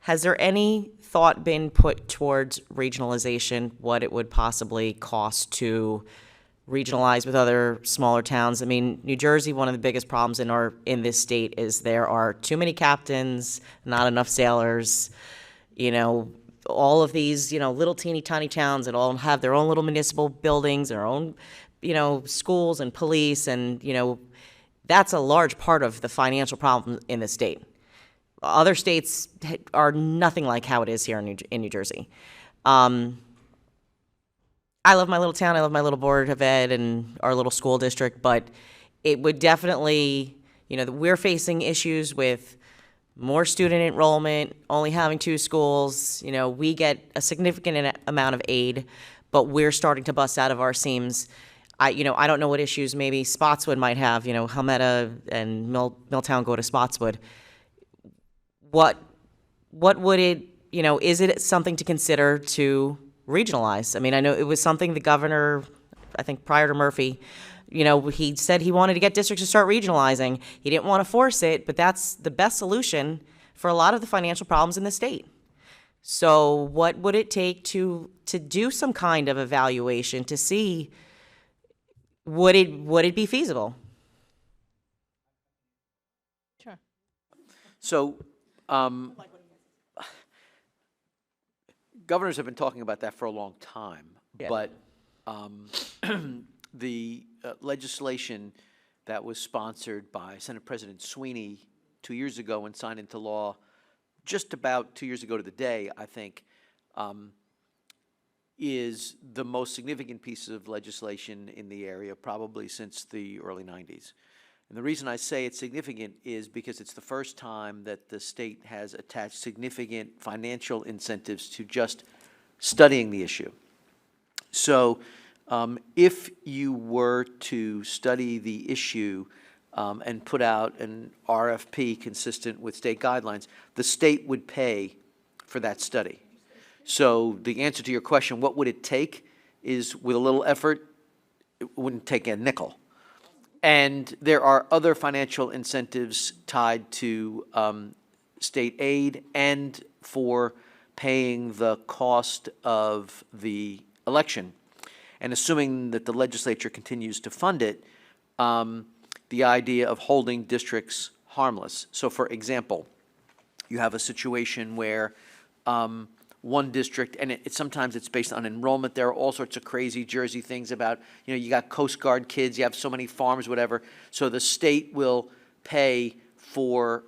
Has there any thought been put towards regionalization, what it would possibly cost to regionalize with other smaller towns? I mean, New Jersey, one of the biggest problems in this state is there are too many captains, not enough sailors. You know, all of these, little teeny tiny towns that all have their own little municipal buildings, their own, schools and police, and, that's a large part of the financial problem in the state. Other states are nothing like how it is here in New Jersey. I love my little town, I love my little Board of Ed and our little school district, but it would definitely, we're facing issues with more student enrollment, only having 2 schools. We get a significant amount of aid, but we're starting to bust out of our seams. I don't know what issues maybe Spotswood might have. Helmetta and Milltown go to Spotswood. What would it, is it something to consider to regionalize? I mean, I know it was something the governor, I think prior to Murphy, he said he wanted to get districts to start regionalizing. He didn't want to force it, but that's the best solution for a lot of the financial problems in the state. So what would it take to do some kind of evaluation to see, would it be feasible? Sure. So, governors have been talking about that for a long time, Yeah. but the legislation that was sponsored by Senate President Sweeney 2 years ago and signed into law just about 2 years ago to the day, I think, is the most significant piece of legislation in the area probably since the early 90s. And the reason I say it's significant is because it's the first time that the state has attached significant financial incentives to just studying the issue. So if you were to study the issue and put out an RFP consistent with state guidelines, the state would pay for that study. So the answer to your question, what would it take, is with a little effort, it wouldn't take a nickel. And there are other financial incentives tied to state aid and for paying the cost of the election. And assuming that the legislature continues to fund it, the idea of holding districts harmless. So for example, you have a situation where one district, and sometimes it's based on enrollment. There are all sorts of crazy Jersey things about, you got Coast Guard kids, you have so many farms, whatever. So the state will pay for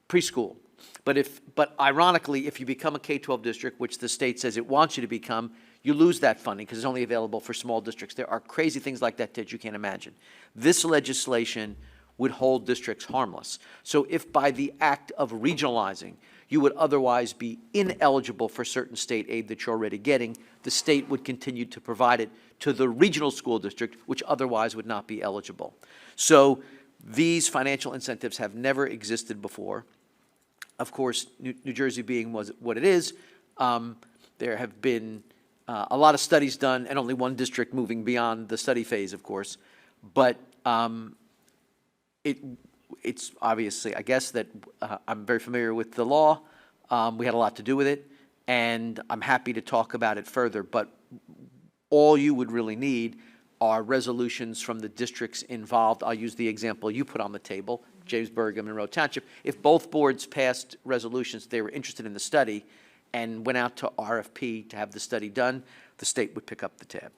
preschool. But ironically, if you become a K-12 district, which the state says it wants you to become, you lose that funding because it's only available for small districts. There are crazy things like that you can't imagine. This legislation would hold districts harmless. So if by the act of regionalizing, you would otherwise be ineligible for certain state aid that you're already getting, the state would continue to provide it to the regional school district, which otherwise would not be eligible. So these financial incentives have never existed before. Of course, New Jersey being what it is, there have been a lot of studies done, and only one district moving beyond the study phase, of course. But it's obviously, I guess, that I'm very familiar with the law. We had a lot to do with it, and I'm happy to talk about it further. But all you would really need are resolutions from the districts involved. I'll use the example you put on the table, Jamesburg and Monroe Township. If both boards passed resolutions, they were interested in the study, and went out to RFP to have the study done, the state would pick up the tab.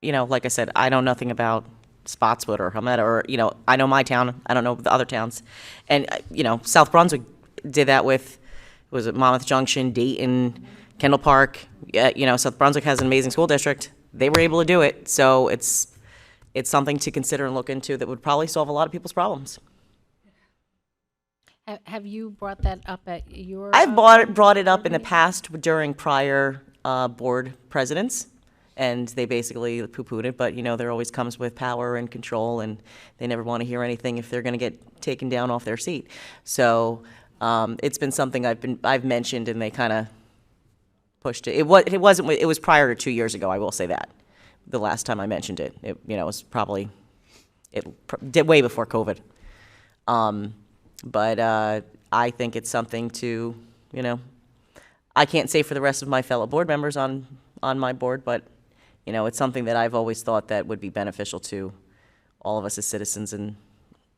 Like I said, I know nothing about Spotswood or Helmetta, or, I know my town, I don't know the other towns. And, South Brunswick did that with, was it Monmouth Junction, Dayton, Kendall Park? South Brunswick has an amazing school district. They were able to do it. So it's something to consider and look into that would probably solve a lot of people's problems. Have you brought that up at your? I've brought it up in the past during prior board presidents, and they basically poo-pooed it. But there always comes with power and control, and they never want to hear anything if they're going to get taken down off their seat. So it's been something I've mentioned, and they kind of pushed it. It was prior to 2 years ago. I will say that. The last time I mentioned it, was probably way before COVID. But I think it's something to, you know, I can't say for the rest of my fellow board members on my board, but, you know, it's something that I've always thought that would be beneficial to all of us as citizens and